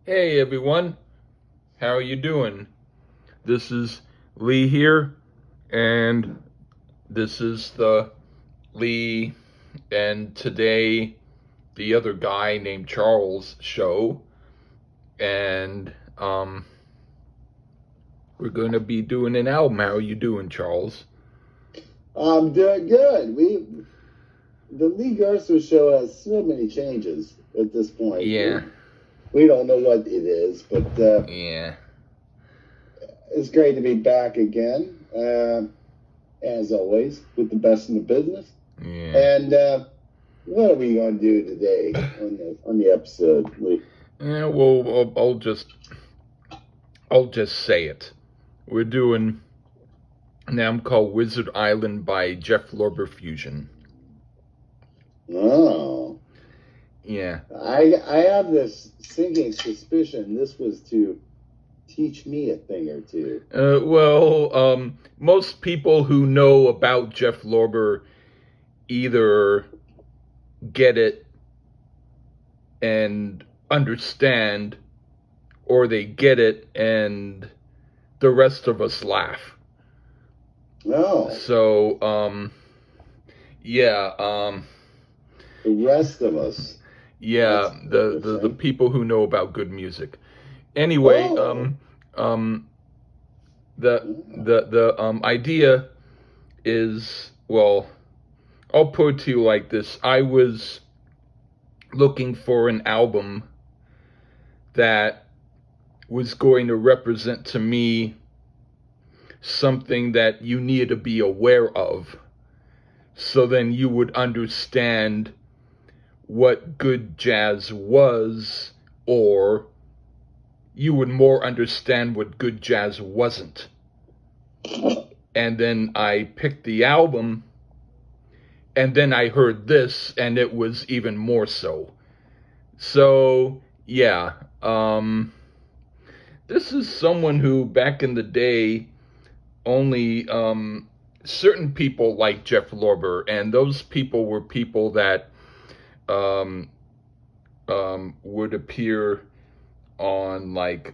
Hey everyone, how are you doing? This is Lee here, and this is the Lee and today the other guy named Charles show, and we're going to be doing an album. How are you doing, Charles? I'm doing good. The Lee Garson show has so many changes at this point. Yeah, We don't know what it is, but yeah, it's great to be back again, as always, with the best in the business. yeah. And what are we going to do today on the episode, Lee? Yeah, well, I'll just say it. We're doing an album called Wizard Island by Jeff Lorber Fusion. Oh, Yeah. I have this sinking suspicion this was to teach me a thing or two. Most people who know about Jeff Lorber either get it and understand, or they get it and the rest of us laugh. No, So, yeah, the rest of us. yeah, That's the interesting. people who know about good music. Anyway, Oh, the idea is, well, I'll put it to you like this. I was looking for an album that was going to represent to me something that you needed to be aware of, so then you would understand what good jazz was, or you would more understand what good jazz wasn't. And then I picked the album, and then I heard this, and it was even more so. So, yeah, this is someone who back in the day only certain people like Jeff Lorber, and those people were people that um, would appear on like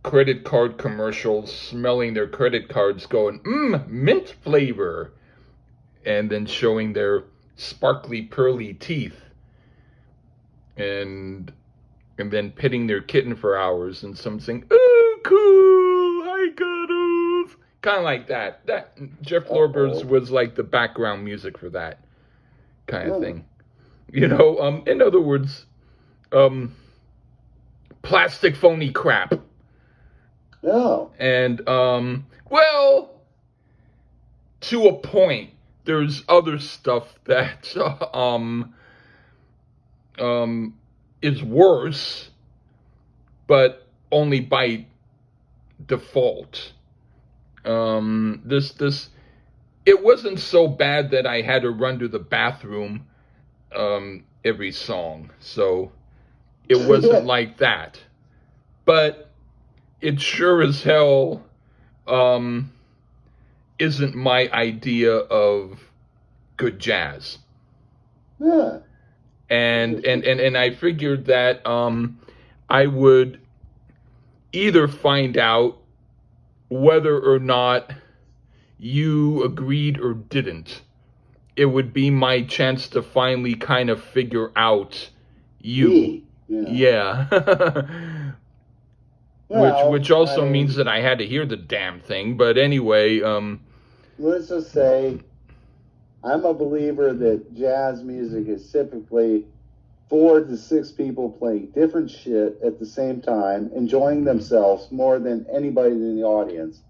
credit card commercials, smelling their credit cards, going mint flavor, and then showing their sparkly pearly teeth, and then petting their kitten for hours, and some saying, "Oh, cool, hi, cuddles," kind of like that. That Jeff Lorber's uh-oh. was like the background music for that kind of Oh, thing. In other words, um, plastic phony crap. no. And well, to a point. There's other stuff that um, is worse, but only by default. This it wasn't so bad that I had to run to the bathroom every song, so it wasn't like that. But it sure as hell um, isn't my idea of good jazz. Yeah. And I figured that I would either find out whether or not you agreed or didn't. It would be my chance to finally kind of figure out you. Me. Yeah. Yeah. which Well, I also means mean, that I had to hear the damn thing. But anyway, let's just say I'm a believer that jazz music is typically 4 to 6 people playing different shit at the same time, enjoying themselves more than anybody in the audience.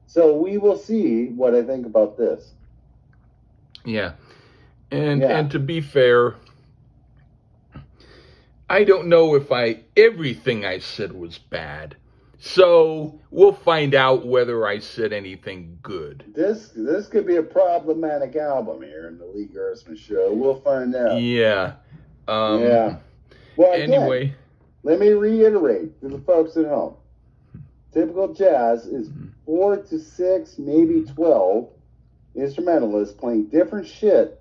So we will see what I think about this. yeah. And Yeah. to be fair, I don't know if everything I said was bad. So we'll find out whether I said anything good. This could be a problematic album here in the Lee Gersman show. We'll find out. Yeah. Yeah. Well, again, Anyway. let me reiterate to the folks at home. Typical jazz is 4 to 6, maybe 12 instrumentalists playing different shit,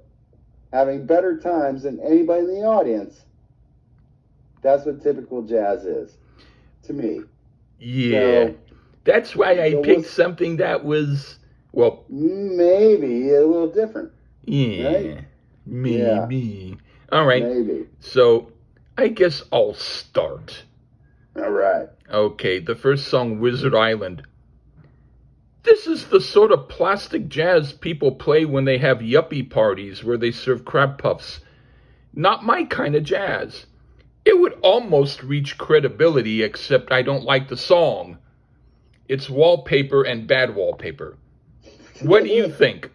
having better times than anybody in the audience. That's what typical jazz is, to me. Yeah. So, That's why I so picked something that was, well, maybe a little different, right? yeah, Yeah, maybe. All right. maybe. So I guess I'll start. All right. Okay, the first song, Wizard Island. This is the sort of plastic jazz people play when they have yuppie parties where they serve crab puffs. Not my kind of jazz. It would almost reach credibility, except I don't like the song. It's wallpaper and bad wallpaper. What do you think?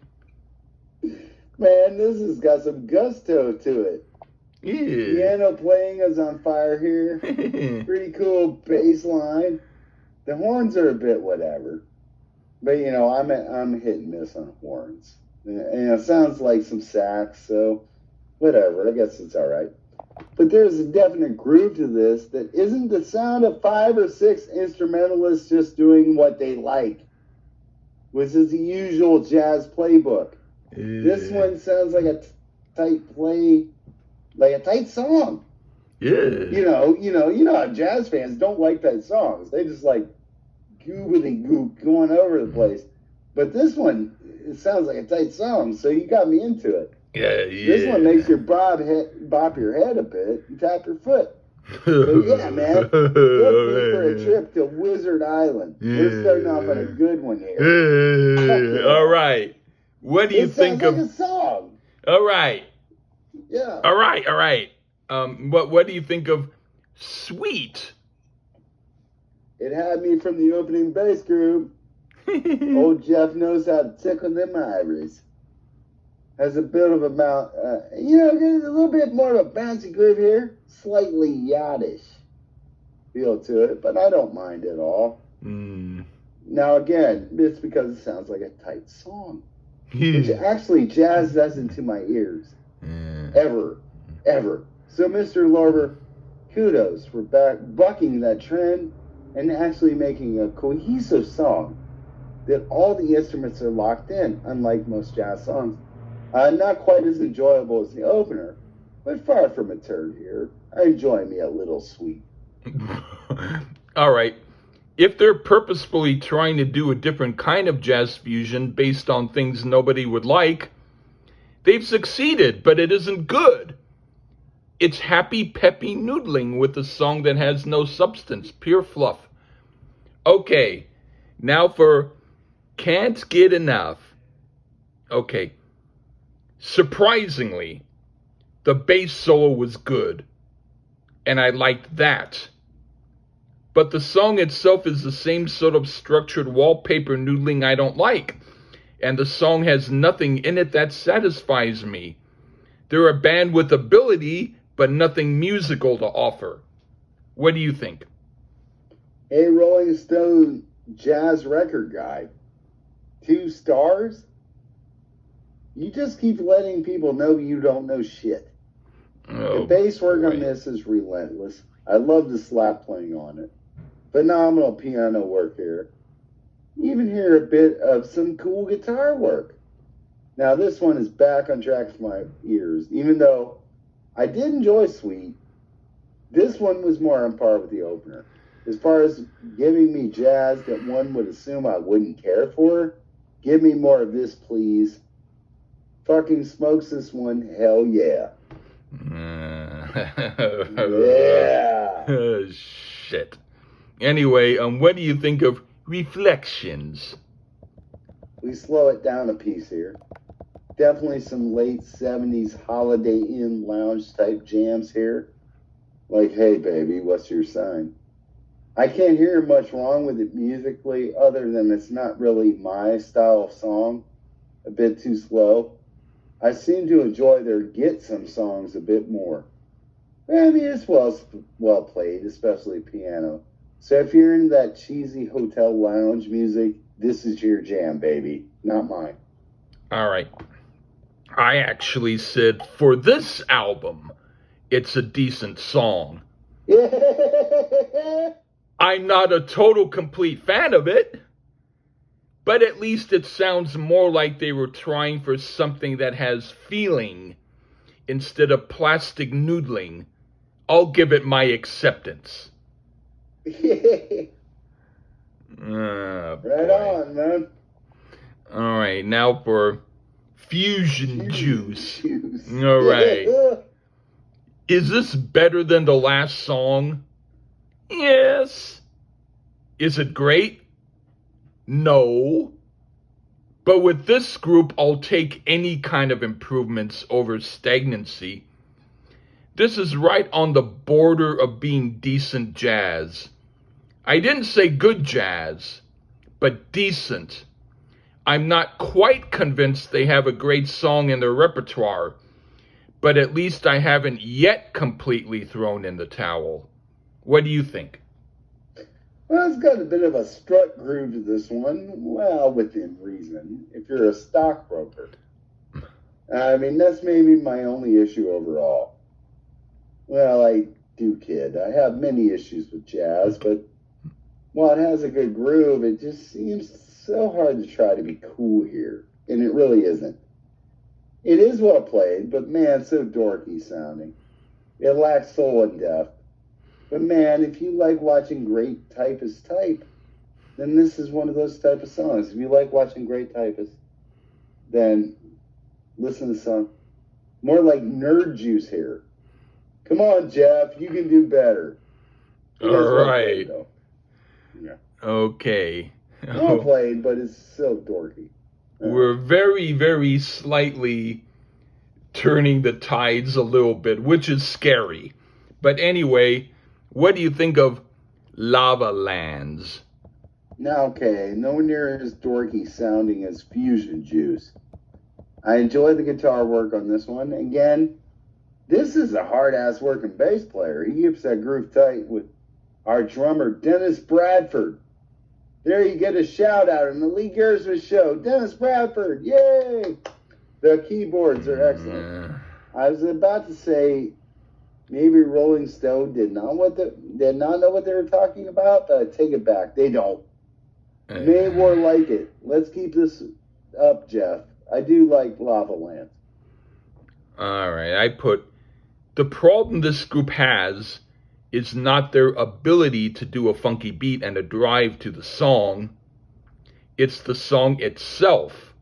Man, this has got some gusto to it. Yeah. Piano playing is on fire here. Pretty cool bass line. The horns are a bit whatever. But, you know, I'm hit and miss on horns. And it sounds like some sax, so whatever. I guess it's all right. But there's a definite groove to this that isn't the sound of 5 or 6 instrumentalists just doing what they like, which is the usual jazz playbook. This one sounds like a tight play, like a tight song. Yeah. You know how jazz fans don't like tight songs. They just like goobly goop going over the place. But this one, it sounds like a tight song, so you got me into it. Yeah. This one makes you bop your head a bit and tap your foot. So yeah, man, book me for a trip to Wizard Island. We're starting off on a good one here. All right. What do you think of? It sounds like a song. All right. Yeah. All right. What do you think of Sweet? It had me from the opening bass group. Old Jeff knows how to tickle them ivories. Has a bit of a mount, there's a little bit more of a bouncy groove here. Slightly yachtish feel to it, but I don't mind at all. Now again, it's because it sounds like a tight song. Which actually jazz doesn't to my ears. Ever. So Mr. Lorber, kudos for bucking that trend and actually making a cohesive song that all the instruments are locked in, unlike most jazz songs. Not quite as enjoyable as the opener, but far from a turd here. I enjoy me a little Sweet. All right. If they're purposefully trying to do a different kind of jazz fusion based on things nobody would like, they've succeeded, but it isn't good. It's happy, peppy noodling with a song that has no substance, pure fluff. Okay, now for Can't Get Enough. Okay, surprisingly, the bass solo was good, and I liked that. But the song itself is the same sort of structured wallpaper noodling I don't like, and the song has nothing in it that satisfies me. They're a band with ability, but nothing musical to offer. What do you think? Hey, Rolling Stone jazz record guy, 2 stars? You just keep letting people know you don't know shit. The bass work on this is relentless. I love the slap playing on it. Phenomenal piano work here. You even hear a bit of some cool guitar work. Now this one is back on track for my ears. Even though I did enjoy Sweet, this one was more on par with the opener. As far as giving me jazz that one would assume I wouldn't care for, give me more of this, please. Fucking smokes this one, hell yeah. Yeah. Shit. Anyway, what do you think of Reflections? We slow it down a piece here. Definitely some late 70s Holiday Inn lounge type jams here. Like, hey baby, what's your sign? I can't hear much wrong with it musically other than it's not really my style of song. A bit too slow. I seem to enjoy their Get Some songs a bit more. I mean, it's well played, especially piano. So if you're into that cheesy hotel lounge music, this is your jam, baby, not mine. All right. I actually said for this album, it's a decent song. I'm not a total complete fan of it, but at least it sounds more like they were trying for something that has feeling instead of plastic noodling I'll give it my acceptance. Right Boy. on, man. All right, now for Fusion Juice. Juice. All right. Is this better than the last song? Yes. Is it great? No. But with this group, I'll take any kind of improvements over stagnancy. This is right on the border of being decent jazz. I didn't say good jazz, but decent. I'm not quite convinced they have a great song in their repertoire, but at least I haven't yet completely thrown in the towel. What do you think? Well, it's got a bit of a strut groove to this one. Well, within reason, if you're a stockbroker. I mean, that's maybe my only issue overall. Well, I do kid. I have many issues with jazz, but while it has a good groove, it just seems so hard to try to be cool here. And it really isn't. It is well played, but man, so dorky sounding. It lacks soul and depth. But man, if you like watching great typists type, then this is one of those type of songs. If you like watching great typists, then listen to the song. More like nerd juice here. Come on, Jeff, you can do better. All right. Well played, yeah. Okay. Well played, but it's so dorky. We're very, very slightly turning the tides a little bit, which is scary. But anyway, what do you think of Lava Lands? Now, okay, nowhere near as dorky sounding as Fusion Juice. I enjoy the guitar work on this one. Again, this is a hard-ass working bass player. He keeps that groove tight with our drummer, Dennis Bradford. There you get a shout-out in the Lee Garrison show. Dennis Bradford, yay! The keyboards are excellent. I was about to say maybe Rolling Stone did not know what they were talking about, but I take it back. They don't. May more like it. Let's keep this up, Jeff. I do like Lava Land. All right, I put the problem this group has is not their ability to do a funky beat and a drive to the song. It's the song itself,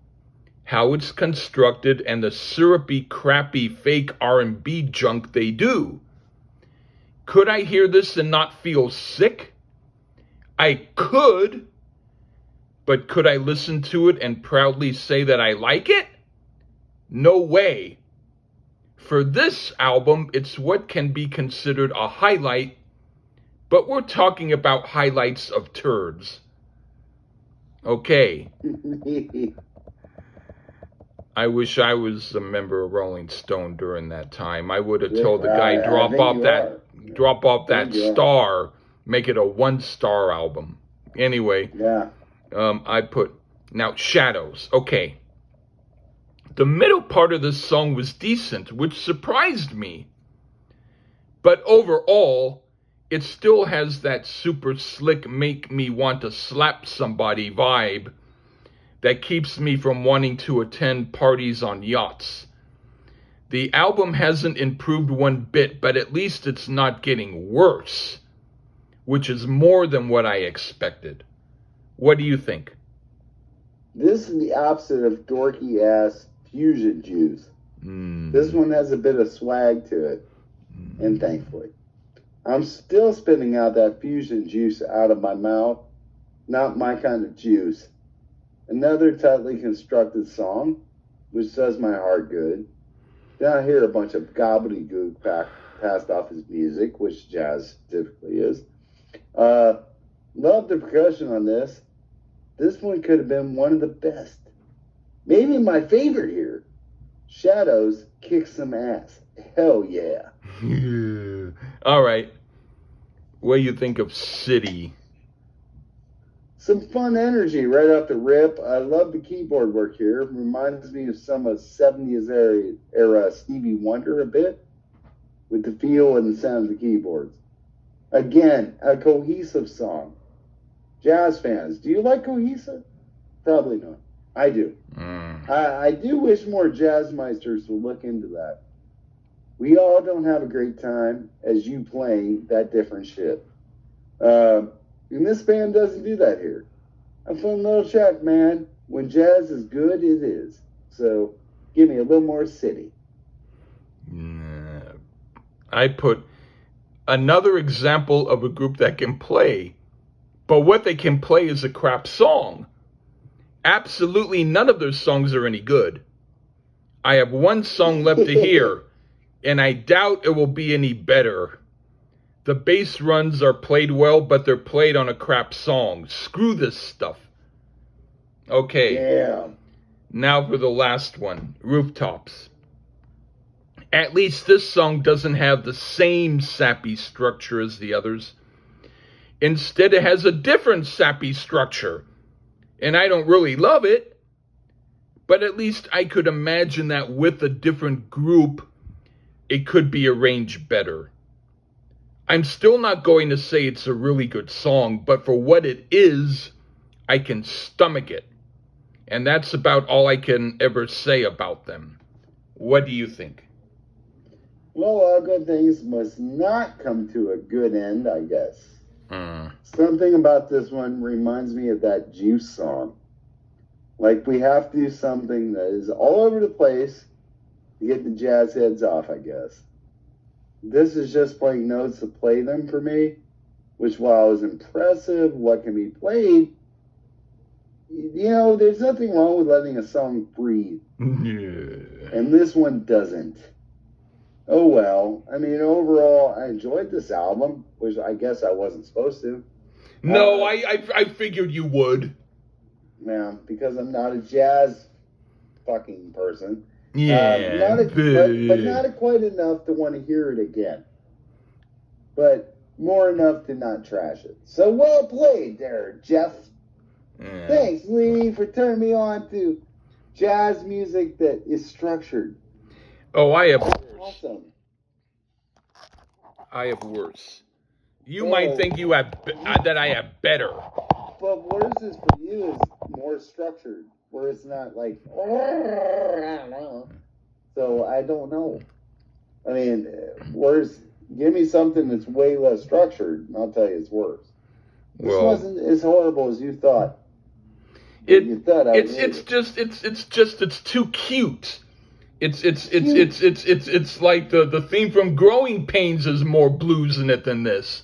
how it's constructed, and the syrupy, crappy, fake R&B junk they do. Could I hear this and not feel sick? I could, but could I listen to it and proudly say that I like it? No way. For this album, it's what can be considered a highlight, but we're talking about highlights of turds. Okay. I wish I was a member of Rolling Stone during that time. I would have told the guy, drop off that star, make it a 1-star album. Anyway, yeah. I put, now Shadows. Okay. The middle part of this song was decent, which surprised me. But overall, it still has that super slick, make me want to slap somebody vibe that keeps me from wanting to attend parties on yachts. The album hasn't improved one bit, but at least it's not getting worse, which is more than what I expected. What do you think? This is the opposite of dorky-ass Fusion Juice. This one has a bit of swag to it, and thankfully. I'm still spitting out that Fusion Juice out of my mouth. Not my kind of juice. Another tightly constructed song, which does my heart good. Then I hear a bunch of gobbledygook passed off as music, which jazz typically is. Love the percussion on this. This one could have been one of the best. Maybe my favorite here. Shadows kick some ass. Hell yeah. All right. What do you think of City? Some fun energy right off the rip. I love the keyboard work here. Reminds me of some of 70s era Stevie Wonder a bit, with the feel and the sound of the keyboards. Again, a cohesive song. Jazz fans, do you like cohesive? Probably not. I do. I do wish more jazz meisters would look into that. we all don't have a great time as you playing that different shit. And this band doesn't do that here. A fun little track, man. When jazz is good, it is. So give me a little more city. I put another example of a group that can play, but what they can play is a crap song. Absolutely none of their songs are any good. I have one song left to hear, and I doubt it will be any better. The bass runs are played well, but they're played on a crap song. Screw this stuff. Okay. Damn. Now for the last one, Rooftops. At least this song doesn't have the same sappy structure as the others. Instead, it has a different sappy structure. And I don't really love it, but at least I could imagine that with a different group, it could be arranged better. I'm still not going to say it's a really good song, but for what it is, I can stomach it. And that's about all I can ever say about them. What do you think? Well, all good things must not come to a good end, I guess. Something about this one reminds me of that Juice song. Like, we have to do something that is all over the place to get the jazz heads off, I guess. This is just playing notes to play them for me, which, while is impressive, what can be played, you know, there's nothing wrong with letting a song breathe. Yeah. And this one doesn't. Oh well. I mean, overall, I enjoyed this album, which I guess I wasn't supposed to. No, I figured you would. Yeah, because I'm not a jazz fucking person. Yeah. But not quite enough to want to hear it again. But more enough to not trash it. So well played there, Jeff. Yeah. Thanks, Lee, for turning me on to jazz music that is structured. Oh, I have Awesome. I have worse. You might think you have that I have better. But worse is for you is more structured, where it's not like, I don't know. So I don't know. I mean, worse. Give me something that's way less structured, and I'll tell you it's worse. This wasn't as horrible as you thought. It's too cute. It's like the theme from Growing Pains has more blues in it than this.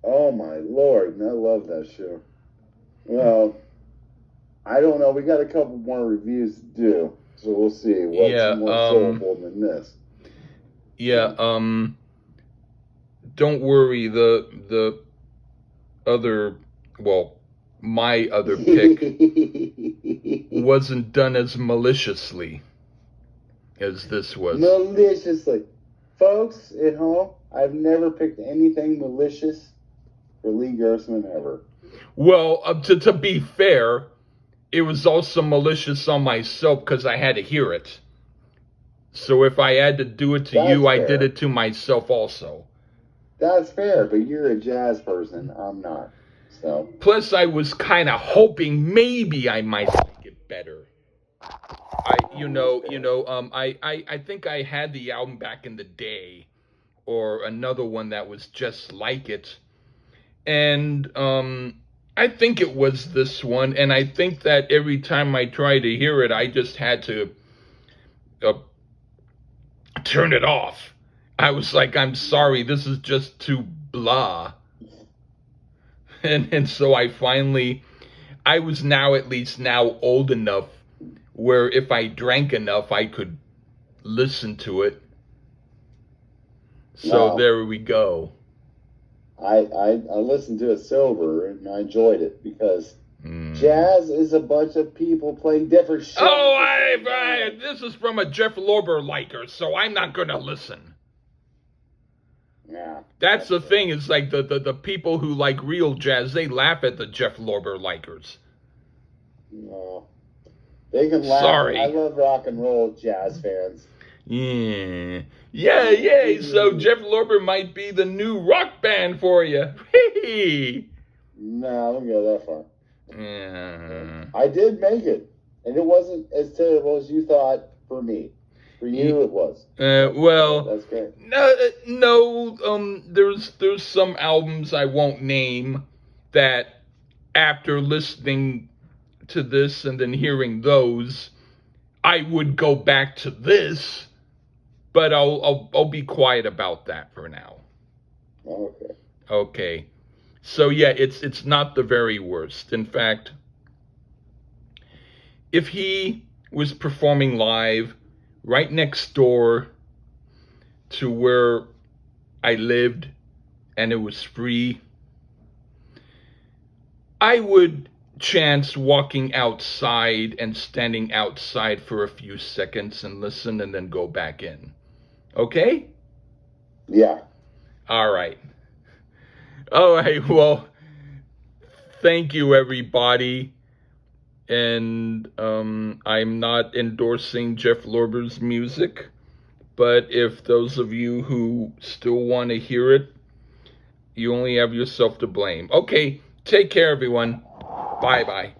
Oh my Lord, I love that show. Well, I don't know. We got a couple more reviews to do, so we'll see what's more soulful than this. Yeah. Don't worry. The other, well, my other pick wasn't done as maliciously as this was. Maliciously. Folks at home, I've never picked anything malicious for Lee Gersman ever. Well, to be fair, it was also malicious on myself because I had to hear it. So if I had to do it to you, fair. I did it to myself also. That's fair, but you're a jazz person. I'm not. So. Plus, I was kind of hoping maybe I might like it better. I think I had the album back in the day, or another one that was just like it, and I think it was this one, and I think that every time I tried to hear it, I just had to turn it off. I was like, I'm sorry, this is just too blah. And so I was at least now old enough where if I drank enough, I could listen to it. So there we go. I listened to it sober and I enjoyed it because jazz is a bunch of people playing different shit. Oh, this is from a Jeff Lorber liker, so I'm not going to listen. Yeah. That's the thing, is like the people who like real jazz, they laugh at the Jeff Lorber likers. No. They can laugh. Sorry. I love rock and roll jazz fans. Yeah. So Jeff Lorber might be the new rock band for you. No, I don't go that far. Yeah. I did make it, and it wasn't as terrible as you thought for me. For you, it was. Well, That's great. no. There's some albums I won't name that after listening to this and then hearing those, I would go back to this, but I'll be quiet about that for now. Okay. Okay. So yeah, it's not the very worst. In fact, if he was performing live right next door to where I lived and it was free, I would chance walking outside and standing outside for a few seconds and listen and then go back in. Okay? Yeah. All right. All right. Well, thank you, everybody. And I'm not endorsing Jeff Lorber's music, but if those of you who still want to hear it, you only have yourself to blame. Okay. Take care, everyone. Bye-bye.